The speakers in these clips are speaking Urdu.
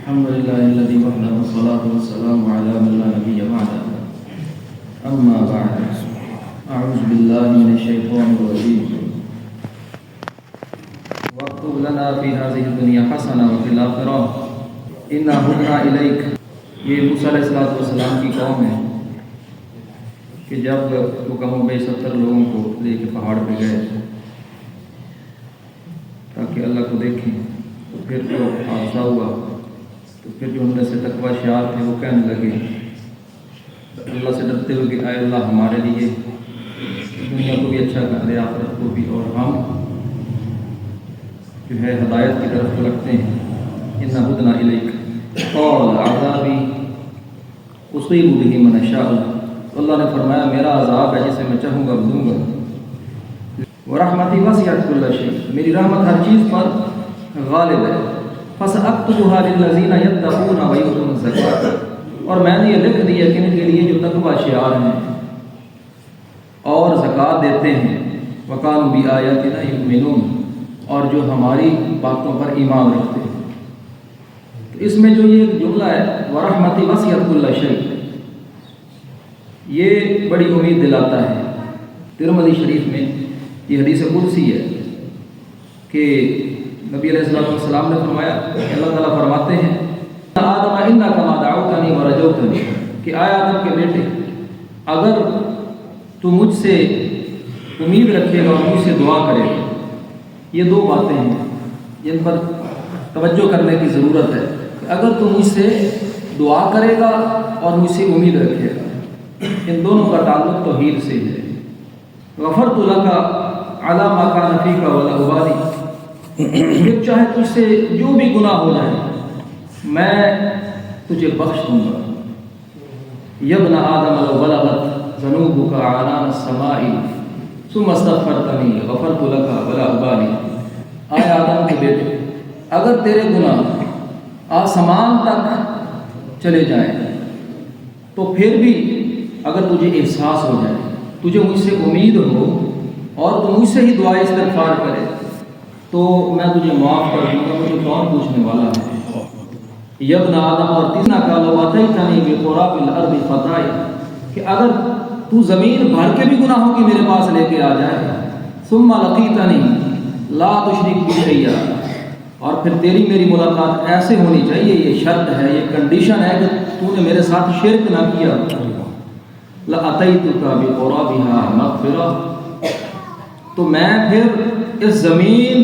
الحمد لله الذي وحده والصلاة والسلام على من لا نبي بعده. أما بعد، أعوذ بالله من الشيطان الرجيم. واكتب لنا في هذه الدنيا حسنة وفي الآخرة إنا هدنا إليك. یہ موسیٰ علیہ السلام کی قوم ہے کہ جب وہ کم و بیش 70 لوگوں کو لے کے پہاڑ پہ گئے تاکہ اللہ کو دیکھیں، تو پھر جو حادثہ ہوا تو پھر جو ان میں سے تقویٰ شعار تھے وہ کہنے لگے اللہ سے ڈرتے ہوئے کہ اے اللہ ہمارے لیے دنیا کو بھی اچھا کر دے، آخرت کو بھی، اور ہم جو ہے ہدایت کی طرف کو رکھتے ہیں. اِنَّا هُدْنَا إِلَيْكَ قَالَ عَذَابِي أُصِيبُ بِهِ مَنْ أَشَاءُ. اللہ نے فرمایا میرا عذاب ہے جسے میں چاہوں گا دوں گا. وَرَحْمَتِي وَسِعَتْ كُلَّ شَيْءٍ. میری رحمت ہر چیز پر غالب ہے. فَسَأَكْتُبُهَا لِلَّذِينَ يَتَّقُونَ وَيُؤْتُونَ الزَّكَاةَ. اور میں نے یہ لکھ دیا کہ ان کے لیے جو تقویٰ شعار ہیں اور زکوٰۃ دیتے ہیں، وَكَانُوا بِآيَاتِنَا يُؤْمِنُونَ، اور جو ہماری باتوں پر ایمان رکھتے ہیں. تو اس میں جو یہ جملہ ہے وَرَحْمَتِي وَسِعَتْ كُلَّ شَيْءٍ، یہ بڑی امید دلاتا ہے. ترمذی شریف میں یہ حدیث قدسی ہے کہ نبی علیہ السلام نے فرمایا کہ اللہ تعالیٰ فرماتے ہیں آدم انک ما دعوتنی ورجوتنی، کہ آئے آدم کے بیٹے اگر تو مجھ سے امید رکھے گا اور مجھ سے دعا کرے گا. یہ دو باتیں ہیں جن پر توجہ کرنے کی ضرورت ہے کہ اگر تو مجھ سے دعا کرے گا اور مجھ سے امید رکھے گا، ان دونوں کا تعلق توحید سے ہے. غفرت لک علی ما کان فیک ولا ابالی، پھر چاہے تجھ سے جو بھی گناہ ہو جائے میں تجھے بخش دوں گا. یبن آدم لو بلغت ذنوبک عنان السماء ثم استغفرتنی غفرت لک ولا ابالی. اے آدم کے بیٹے اگر تیرے گناہ آسمان تک چلے جائیں تو پھر بھی اگر تجھے احساس ہو جائے، تجھے مجھ سے امید ہو اور تو مجھ سے ہی دعائے استغفار کرے تو میں تجھے معاف کر دوں گا. مجھے کون پوچھنے والا ہے. یبن آدم، اور تیسرا کا لو اتیتنی بقراب الارض خطایا، کہ اگر تو زمین بھر کے بھی گناہوں کی میرے پاس لے کے آ جائے ثم لقیتنی لا تشرک بی شیئا، اور پھر تیری میری ملاقات ایسے ہونی چاہیے، یہ شرط ہے، یہ کنڈیشن ہے کہ تو نے میرے ساتھ شرک نہ کیا، لَأَتَيْتُكَ بِقُرَابِهَا مَغْفِرَةً، تو میں پھر اس زمین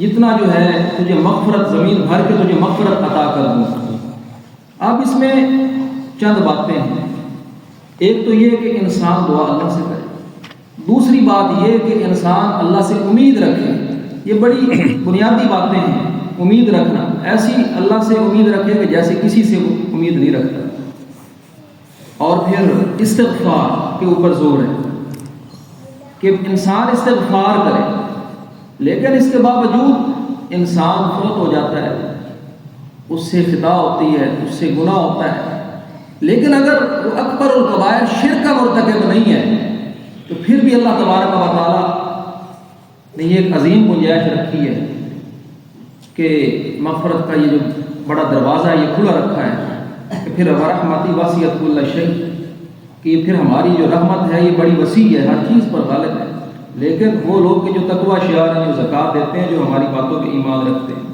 جتنا جو ہے تجھے مغفرت، زمین بھر کے تجھے مغفرت عطا کر دوں. اب اس میں چند باتیں ہیں. ایک تو یہ کہ انسان دعا اللہ سے کرے، دوسری بات یہ کہ انسان اللہ سے امید رکھے. یہ بڑی بنیادی باتیں ہیں. امید رکھنا، ایسی اللہ سے امید رکھے کہ جیسے کسی سے امید نہیں رکھتا. اور پھر استغفار کے اوپر زور ہے کہ انسان استغفار کرے، لیکن اس کے باوجود انسان فوت ہو جاتا ہے، اس سے خطا ہوتی ہے، اس سے گناہ ہوتا ہے، لیکن اگر وہ اکبر الکبائر شرک کا مرتکب نہیں ہے تو پھر بھی اللہ تبارک و تعالیٰ نے یہ ایک عظیم گنجائش رکھی ہے کہ مغفرت کا یہ جو بڑا دروازہ ہے یہ کھلا رکھا ہے کہ پھر رحمتی وسعت کل شیء، کہ پھر ہماری جو رحمت ہے یہ بڑی وسیع ہے، ہر چیز پر غالب ہے. لیکن وہ لوگ کہ جو تقویٰ شعار ہیں، جو زکوٰۃ دیتے ہیں، جو ہماری باتوں پہ ایمان رکھتے ہیں،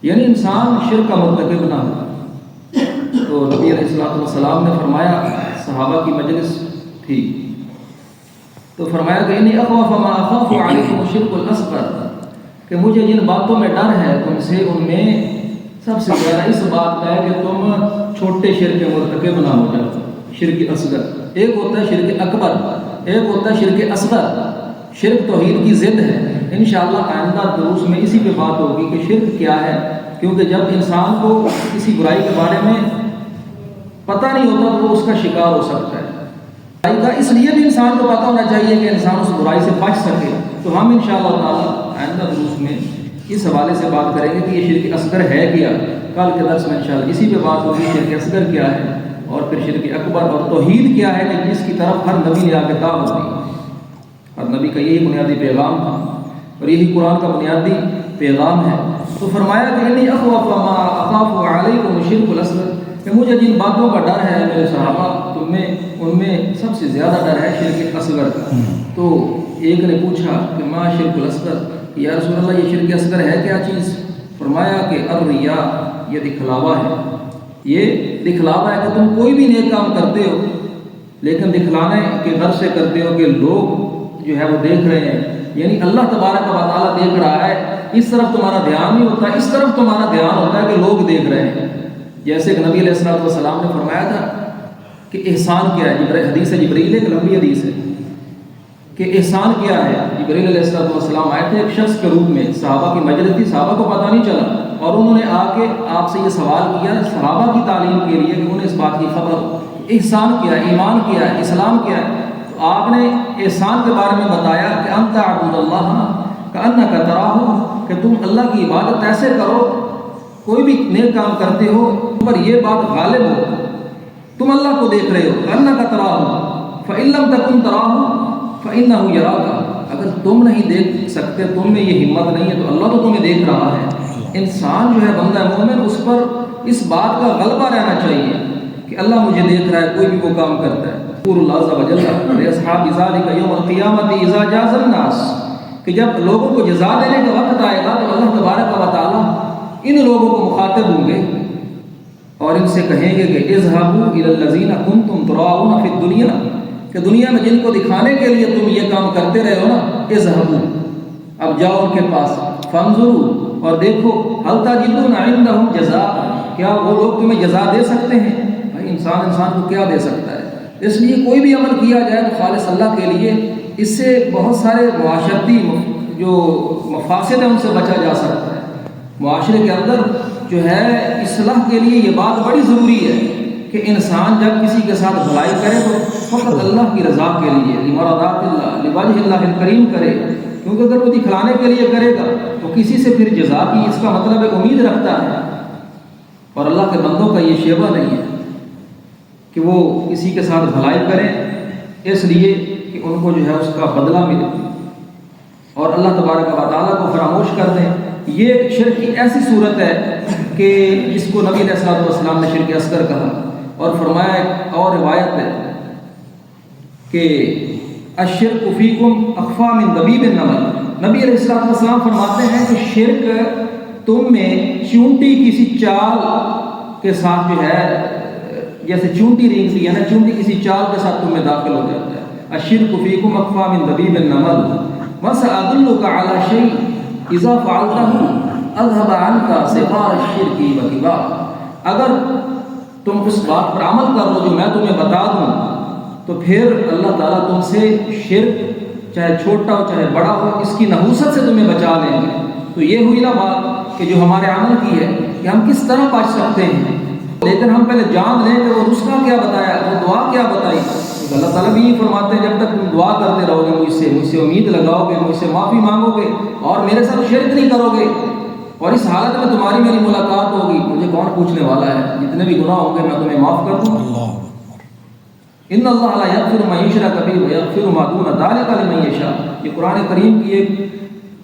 یعنی انسان شرک کا مرتکب نہ ہو. تو نبی علیہ السلام نے فرمایا، صحابہ کی مجلس تھی تو فرمایا کہ انی اخاف ما اخاف علیکم الشرک الاصغر، کہ مجھے جن باتوں میں ڈر ہے تم سے، ان میں سب سے زیادہ اس بات کا ہے کہ تم چھوٹے شرک کے مرتکب نہ ہو جاؤ. شرک اصغر ایک ہوتا ہے، شرک اکبر ایک ہوتا ہے، شرک اصغر. شرک توحید کی ضد ہے. انشاءاللہ آئندہ دروس میں اسی پہ بات ہوگی کہ شرک کیا ہے، کیونکہ جب انسان کو کسی برائی کے بارے میں پتہ نہیں ہوتا تو وہ اس کا شکار ہو سکتا ہے. برائی کا اس لیے بھی انسان کو پتہ ہونا چاہیے کہ انسان اس برائی سے بچ سکے. تو ہم انشاءاللہ تعالی آئندہ دروس میں اس حوالے سے بات کریں گے کہ یہ شرک اصغر ہے کیا. کل کے درس میں انشاءاللہ اسی پہ بات ہوگی، شرک اصغر کیا ہے اور پھر شرک اکبر اور توحید کیا ہے کہ جس کی طرف ہر نبی نے آ کے دعوت دی. ہر نبی کا یہی بنیادی پیغام تھا اور یہی قرآن کا بنیادی پیغام ہے تو فرمایا کہ انی اخوف ما اخاف علیکم الشرک الاصغر، کہ مجھے جن باتوں کا ڈر ہے میرے صحابہ تم میں، ان میں سب سے زیادہ ڈر ہے شرک اصغر کا۔ تو ایک نے پوچھا کہ ما شرک الاصغر، یا رسول اللہ یہ شرک اصغر ہے کیا چیز؟ فرمایا کہ الریا، یہ دکھلاوا ہے، یہ دکھلاوا ہے کہ تم کوئی بھی نیک کام کرتے ہو لیکن دکھلانے کے غرض سے کرتے ہو کہ لوگ جو ہے وہ دیکھ رہے ہیں، یعنی اللہ تبارک و تعالیٰ دیکھ رہا ہے، اس طرف تمہارا دھیان نہیں ہوتا، اس طرف تمہارا دھیان ہوتا ہے کہ لوگ دیکھ رہے ہیں۔ جیسے کہ نبی علیہ الصلوۃ والسلام نے فرمایا تھا کہ احسان کیا ہے، حدیث جبریل ایک لمبی حدیث ہے کہ احسان کیا ہے۔ جبریل علیہ الصلوۃ والسلام آئے تھے ایک شخص کے روپ میں، صحابہ کی مجلس تھی، صحابہ کو پتہ نہیں چلا اور انہوں نے آ کے آپ سے یہ سوال کیا صحابہ کی تعلیم کے لیے کہ انہیں اس بات کی خبر، احسان کیا ہے، ایمان کیا ہے، اسلام کیا ہے۔ تو آپ نے احسان کے بارے میں بتایا کہ انت عبد اللہ کأنک تراہ، کہ تم اللہ کی عبادت ایسے کرو، کوئی بھی نیک کام کرتے ہو پر یہ بات غالب ہو تم اللہ کو دیکھ رہے ہو، کأنک تراہ فإن لم تکن تراہ فإنہ یراک، اگر تم نہیں دیکھ سکتے، تم میں یہ ہمت نہیں ہے تو اللہ تو تمہیں دیکھ رہا ہے۔ انسان جو ہے بندہ مومن، اس پر اس بات کا غلبہ رہنا چاہیے کہ اللہ مجھے دیکھ رہا ہے، کوئی بھی وہ کام کرتا ہے۔ قول اللہ عز و جل لأصحاب ذلک یوم القیامۃ اذا جاز الناس، کہ جب لوگوں کو جزا دینے کا وقت آئے گا تو اللہ تبارک و تعالیٰ ان لوگوں کو مخاطب ہوں گے اور ان سے کہیں گے کہ اذهبوا الى الذین کنتم تراؤون فی الدنیا، کہ دنیا میں جن کو دکھانے کے لیے تم یہ کام کرتے رہے ہو نا، اذهبوا، اب جاؤ ان کے پاس، فانظروا، اور دیکھو، هل تجدون عندهم جزاء، کیا وہ لوگ تمہیں جزا دے سکتے ہیں؟ بھائی انسان کو کیا دے سکتا ہے؟ اس لیے کوئی بھی عمل کیا جائے تو خالص اللہ کے لیے، اس سے بہت سارے معاشرتی جو مفاسد ہیں ان سے بچا جا سکتا ہے۔ معاشرے کے اندر جو ہے اصلاح کے لیے یہ بات بڑی ضروری ہے کہ انسان جب کسی کے ساتھ بھلائی کرے تو فقط اللہ کی رضا کے لیے، لمرضات اللہ، لوجہ اللہ الکریم کرے، کیونکہ اگر وہ دکھلانے کے لیے کرے گا تو کسی سے پھر جزا کی اس کا مطلب ہے امید رکھتا ہے، اور اللہ کے بندوں کا یہ شیوہ نہیں ہے کہ وہ کسی کے ساتھ بھلائی کریں اس لیے کہ ان کو جو ہے اس کا بدلہ ملے اور اللہ تبارک و تعالیٰ کو فراموش کر دیں۔ یہ شرک کی ایسی صورت ہے کہ جس کو نبی علیہ الصلوۃ والسلام نے شرک اصغر کہا، اور فرمایا ایک اور روایت ہے کہ الشرک فیکم اخفی من دبیب النمل، نبی علیہ الصلوۃ والسلام فرماتے ہیں کہ شرک تم میں چونٹی کسی چال کے ساتھ جو ہے، جیسے چونٹی رینگتی ہے نا، چونٹی کسی چال کے ساتھ تم میں داخل ہو جاتا ہے۔ الشرک فیکم اخفی من دبیب النمل وسأدلک علی شیء اذا فعلتہ اذهب عنک صغار الشرک وکبار، اگر تم اس بات پر عمل کر لو جو میں تمہیں بتا دوں تو پھر اللہ تعالیٰ تم سے شرک چاہے چھوٹا ہو چاہے بڑا ہو اس کی نحوست سے تمہیں بچا لیں گے۔ تو یہ ہوئی نا بات کہ جو ہمارے عمل کی ہے کہ ہم کس طرح بچ سکتے ہیں، لیکن ہم پہلے جان لیں کہ وہ نسخہ کیا بتایا، وہ دعا کیا بتائی۔ تو اللہ تعالیٰ بھی یہ فرماتے ہیں جب تک تم دعا کرتے رہو گے مجھ سے امید لگاؤ گے، مجھ سے معافی مانگو گے اور میرے ساتھ شرک نہیں کرو گے، اور اس حالت میں تمہاری میری ملاقات ہوگی، مجھے کون پوچھنے والا ہے، جتنے بھی گناہ ہوں گے میں تمہیں معاف کر دوں۔ ان اللہ لا یغفر ما یشرک بہ ویغفر ما دون ذلک لمن یشاء، یہ قرآن کریم کی ایک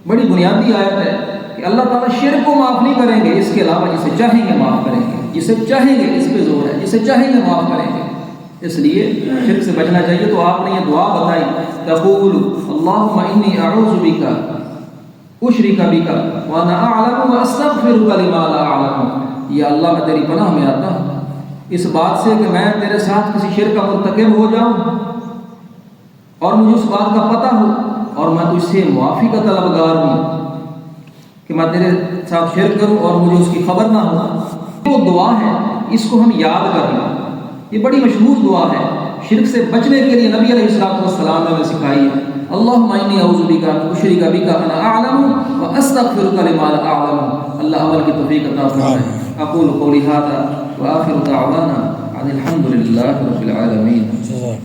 بڑی بنیادی آیت ہے کہ اللہ تعالیٰ شرک کو معاف نہیں کریں گے، اس کے علاوہ جسے چاہیں گے معاف کریں گے، جسے چاہیں گے، اس پہ زور ہے، جسے چاہیں گے معاف کریں گے۔ اس لیے شرک سے بچنا چاہیے۔ تو آپ نے یہ دعا بتائی، تقول اللہم انی اعوذ بک اشرک بک وانا اعلم واستغفرک لما لا اعلم، یا اللہ میں تیری پناہ میں آتا ہوں اس بات سے کہ میں تیرے ساتھ کسی شرک کا مرتکب ہو جاؤں اور مجھے اس بات کا پتہ ہو اور میں تجھ سے معافی کا طلبگار ہوں کہ میں تیرے ساتھ شرک کروں اور مجھے اس کی خبر نہ ہو۔ وہ دعا ہے، اس کو ہم یاد کر لیں، یہ بڑی مشہور دعا ہے۔ شرک سے بچنے کے لیے نبی علیہ الصلوۃ والسلام نے ہمیں سکھائی ہے، اللہم انی اعوذ بک ان اشرک بک انا اعلم واستغفرک لما لا اعلم۔ اللہ عمل کی توفیق عطا فرمائے۔ اقول قولی ھذا وآخر دعوانا ان الحمد للہ رب العالمین۔